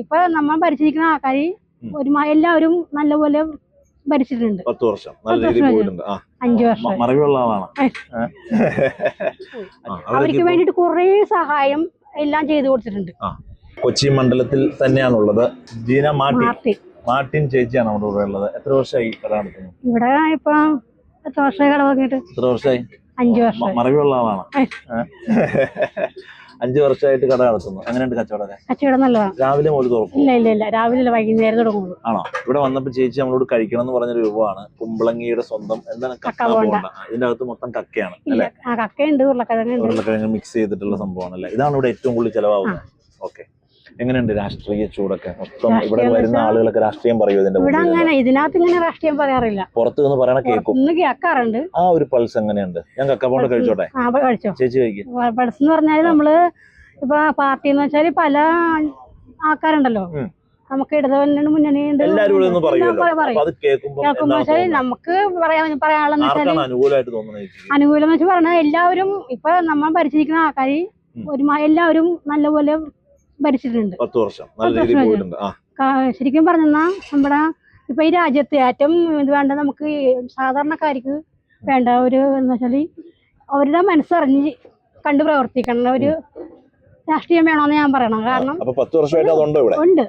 ഇപ്പൊ നമ്മൾ ഭരിച്ചിരിക്കുന്ന ആൾക്കാർ എല്ലാവരും നല്ലപോലെ ഭരിച്ചിട്ടുണ്ട്. 10 വർഷം നല്ല രീതിയിൽ പോയിട്ടുണ്ട്. 5 വർഷം മറവിയുള്ള ആളാണ്. അവർക്ക് വേണ്ടിട്ട് കുറെ സഹായം എല്ലാം ചെയ്തു കൊടുത്തിട്ടുണ്ട്. കൊച്ചി മണ്ഡലത്തിൽ തന്നെയാണുള്ളത്. ജീന മാർട്ടിൻ ചേച്ചിയാണ് നമ്മുടെ കൂടെ ഉള്ളത്. എത്ര വർഷമായി കട നടത്തുന്നു? ഇവിടെ ഇപ്പൊ എത്ര വർഷമായി കട തുടങ്ങിയിട്ട്? എത്ര വർഷമായി? 5 വർഷം. മറവിയുള്ള ആളാണ്. 5 വർഷമായിട്ട് കട നടത്തുന്നു. എങ്ങനെയുണ്ട് കച്ചവടം? കച്ചവടം നല്ലതാണ്. രാവിലെ മുതൽ തുറക്കും? ഇല്ല രാവിലെ വൈകുന്നേരം തുടങ്ങുള്ളൂ. ആണോ? ഇവിടെ വന്നപ്പോ ചേച്ചി നമ്മളോട് കഴിക്കണം എന്ന് പറഞ്ഞ രൂപമാണ് കുമ്പളങ്ങിയുടെ സ്വന്തം എന്താണ് കക്ക ബോണ്ട. ഇതിന്റെ അകത്ത് മൊത്തം കക്കയാണ് അല്ലേ? കക്കയുണ്ട്, ഉരുളക്കിഴങ്ങ് മിക്സ് ചെയ്തിട്ടുള്ള സംഭവമാണ് അല്ലേ? ഇതാണ് ഇവിടെ ഏറ്റവും കൂടുതൽ ചെലവാകുന്നത്. ഓക്കെ, എങ്ങനെയുണ്ട് രാഷ്ട്രീയ ചൂടൊക്കെ? മൊത്തം ഇവിടെ വരുന്ന ആളുകളൊക്കെ രാഷ്ട്രീയം പറയൂ? ഇതിനകത്ത് ഇങ്ങനെ രാഷ്ട്രീയം പറയാറില്ല. പുറത്ത് നിന്ന് പറയണ കേൾക്കാറുണ്ട്. ആ ഒരു പൾസ് എങ്ങനെയുണ്ട്? ഞാൻ കക്കപ്പോണ്ട് കഴിച്ചോട്ടെ? ചേച്ചി കഴിക്കും. പൾസ് എന്ന് പറഞ്ഞാല് നമ്മള് ഇപ്പൊ പാർട്ടി എന്ന് വെച്ചാല് പല ആൾക്കാരുണ്ടല്ലോ. നമുക്ക് ഇടതുമുന്നണി മുന്നണിയുണ്ട്. കേൾക്കുമ്പോ നമുക്ക് പറയാനുള്ള അനുകൂലം വെച്ച് പറഞ്ഞാൽ എല്ലാവരും ഇപ്പൊ നമ്മൾ ഭരിച്ചിരിക്കുന്ന ആൾക്കാര് എല്ലാവരും നല്ലപോലെ ഭരിച്ചിട്ടുണ്ട്. 10 വർഷം നല്ല രീതിയിൽ പോയിട്ടുണ്ട്. ശരിക്കും പറഞ്ഞാ നമ്മുടെ ഇപ്പൊ ഈ രാജ്യത്ത് ഏറ്റവും ഇത് വേണ്ട നമുക്ക് സാധാരണക്കാർക്ക് വേണ്ട ഒരു എന്ന് വെച്ചാല് അവരുടെ മനസ്സറിഞ്ഞ് കണ്ടു പ്രവർത്തിക്കണം ഒരു രാഷ്ട്രീയം വേണമെന്ന് ഞാൻ പറയണം. കാരണം 10 വർഷമായിട്ട് ഉണ്ട്.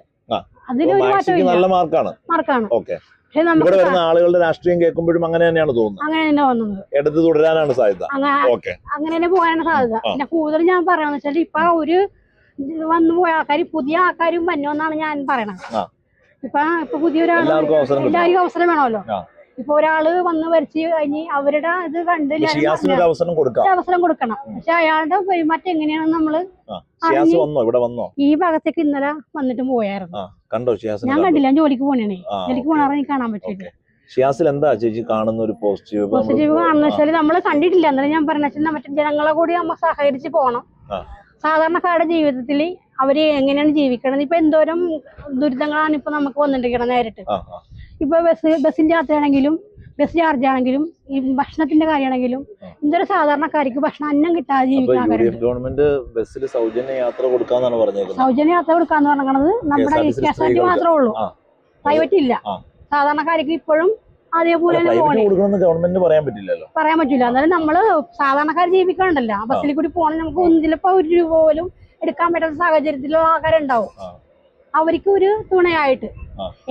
അതിലൊരു മാർക്കാണ്. പക്ഷെ നമുക്ക് ആളുകളുടെ രാഷ്ട്രീയം കേൾക്കുമ്പോഴും അങ്ങനെ തന്നെയാണ് തോന്നുന്നത്. അങ്ങനെ തന്നെ വന്നത്. എടുത്ത് തുടരാനാണ് സാധ്യത. അങ്ങനെ തന്നെ പോകാനാണ് സാധ്യത. പിന്നെ കൂടുതൽ ഞാൻ പറയാന്ന് വെച്ചാൽ ഇപ്പൊ ഒരു വന്നു പോയ ആൾക്കാർ പുതിയ ആൾക്കാരും വന്നോന്നാണ് ഞാൻ പറയണത്. ഇപ്പൊ പുതിയൊരാൾ എല്ലാവർക്കും അവസരം വേണമല്ലോ. ഇപ്പൊ ഒരാള് വന്ന് ഭരിച്ച് കഴിഞ്ഞ് അവരുടെ ഇത് കണ്ട് അവസരം കൊടുക്കണം. പക്ഷെ അയാളുടെ പെരുമാറ്റം എങ്ങനെയാണെന്ന് നമ്മള് ഈ ഭാഗത്തേക്ക് ഇന്നലെ വന്നിട്ട് പോയായിരുന്നു. ഞാൻ കണ്ടില്ല. ഞാൻ ജോലിക്ക് പോണേ. ജോലിക്ക് പോണാറ് എനിക്ക് കാണാൻ പറ്റില്ല. ഷിയാസിൽ എന്താ ചേച്ചി കാണുന്ന ഒരു പോസിറ്റീവ് കാണുന്ന വെച്ചാൽ നമ്മള് കണ്ടിട്ടില്ല. എന്നാലും ഞാൻ പറഞ്ഞ മറ്റേ ജനങ്ങളെ കൂടി നമ്മൾ സഹകരിച്ച് പോണം. സാധാരണക്കാരുടെ ജീവിതത്തിൽ അവര് എങ്ങനെയാണ് ജീവിക്കണത്? ഇപ്പൊ എന്തോരം ദുരിതങ്ങളാണ് ഇപ്പൊ നമുക്ക് വന്നിരിക്കണം നേരിട്ട്. ഇപ്പൊ ബസ്സിന്റെ യാത്രയാണെങ്കിലും ബസ് ചാർജ് ആണെങ്കിലും ഈ ഭക്ഷണത്തിന്റെ കാര്യമാണെങ്കിലും എന്തോരം സാധാരണക്കാർക്ക് ഭക്ഷണം അന്നം കിട്ടാതെ ജീവിക്കാൻ ഗവൺമെന്റ് ബസ്സിൽ സൗജന്യ യാത്ര കൊടുക്കാന്നാണ് പറഞ്ഞത്. സൗജന്യ യാത്ര കൊടുക്കാന്ന് പറഞ്ഞത് നമ്മുടെ KSRTC മാത്രമേ ഉള്ളൂ. പ്രൈവറ്റ് ഇല്ല. സാധാരണക്കാർക്ക് ഇപ്പോഴും അതേപോലെ പറയാൻ പറ്റില്ല. എന്നാലും നമ്മള് സാധാരണക്കാർ ജീവിക്കണ്ടല്ലോ. ബസ്സിൽ കൂടി പോകണം. നമുക്ക് ചിലപ്പോ 1 രൂപ പോലും എടുക്കാൻ പറ്റാത്ത സാഹചര്യത്തിലുള്ള ആൾക്കാരുണ്ടാവും. അവർക്ക് ഒരു തുണയായിട്ട്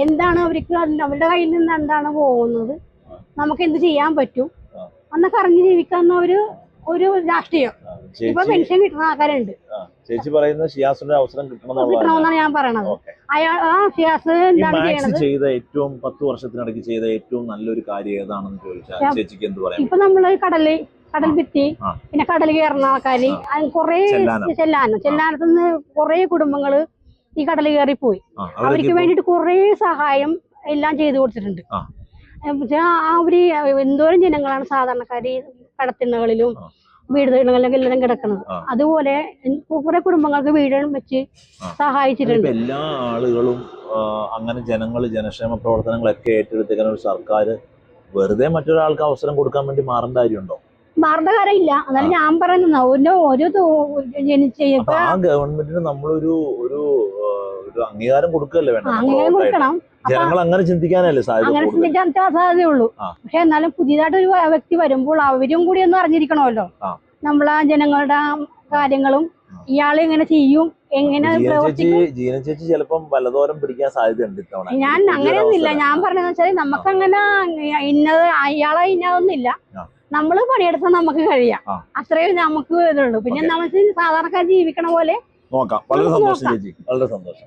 എന്താണ് അവർക്ക് അവരുടെ കയ്യിൽ നിന്ന് എന്താണ് പോകുന്നത്, നമുക്ക് എന്ത് ചെയ്യാൻ പറ്റും എന്നൊക്കെ അറിഞ്ഞ് ജീവിക്കാവുന്ന ഒരു രാഷ്ട്രീയം. ഇപ്പൊ പെൻഷൻ കിട്ടുന്ന ആൾക്കാരുണ്ട്. ചേച്ചി പറയുന്നത് ഷിയാസിന്റെ അവസരം കിട്ടണമെന്നാണ് ഞാൻ പറയണത്. ഷിയാസ് എന്താണ് ചെയ്ത ഏറ്റവും 10 വർഷത്തിനിടയ്ക്ക് ചെയ്ത ഏറ്റവും നല്ലൊരു കാര്യം ഏതാണെന്ന് ചോദിച്ചാൽ ചേച്ചിക്ക് എന്ത് പറയാം? ഇപ്പൊ നമ്മള് കടൽ ഭിത്തി, പിന്നെ കടൽ കയറുന്ന ആൾക്കാര് കുറെ ചെല്ലാനത്തുനിന്ന് കുറെ കുടുംബങ്ങള് ഈ കടൽ കയറിപ്പോയി. അവർക്ക് വേണ്ടിട്ട് കുറെ സഹായം എല്ലാം ചെയ്തു കൊടുത്തിട്ടുണ്ട്. അവര് എന്തോരം ജനങ്ങളാണ് സാധാരണക്കാര് കടത്തിണ്ണകളിലും വീടുകളിലൊക്കെ എല്ലാം കിടക്കുന്നത്. അതുപോലെ കുറെ കുടുംബങ്ങൾക്ക് വീട് വെച്ച് സഹായിച്ചിട്ടുണ്ട്. എല്ലാ ആളുകളും അങ്ങനെ ജനക്ഷേമ പ്രവർത്തനങ്ങളൊക്കെ ഏറ്റെടുത്തേക്കുന്ന ഒരു സർക്കാർ വെറുതെ മറ്റൊരാൾക്ക് അവസരം കൊടുക്കാൻ വേണ്ടി മാറേണ്ട കാര്യമുണ്ടോ? മാറേണ്ട കാര്യമില്ല. എന്നാലും ഞാൻ പറയുന്ന ഗവൺമെന്റിന് നമ്മളൊരു അംഗീകാരം കൊടുക്കല്ലേ വേണം. അംഗീകാരം കൊടുക്കണം. ജനങ്ങൾ അങ്ങനെ ചിന്തിക്കാനല്ലേ സാധ്യതയുള്ളൂ. പക്ഷെ എന്നാലും പുതിയതായിട്ട് ഒരു വ്യക്തി വരുമ്പോൾ അവരും കൂടി ഒന്ന് അറിഞ്ഞിരിക്കണമല്ലോ. നമ്മളാ ജനങ്ങളുടെ കാര്യങ്ങളും ഇയാള് എങ്ങനെ ചെയ്യും, എങ്ങനെ ജീന ചേച്ചി ചിലപ്പം വലതോരം പിടിക്കാൻ സാധ്യതയുണ്ട്. ഞാൻ അങ്ങനെയൊന്നുമില്ല. ഞാൻ പറഞ്ഞതെന്ന് വെച്ചാൽ നമുക്കങ്ങനെ ഇന്നത് ഇയാളെ ഇന്നതൊന്നുമില്ല. നമ്മള് പണിയെടുത്താൽ നമുക്ക് കഴിയാം. അത്രയും നമുക്ക് ഇതുള്ളൂ. പിന്നെ നമുക്ക് സാധാരണക്കാർ ജീവിക്കണ പോലെ നോക്കാം. വളരെ സന്തോഷം ചേച്ചി, വളരെ സന്തോഷം.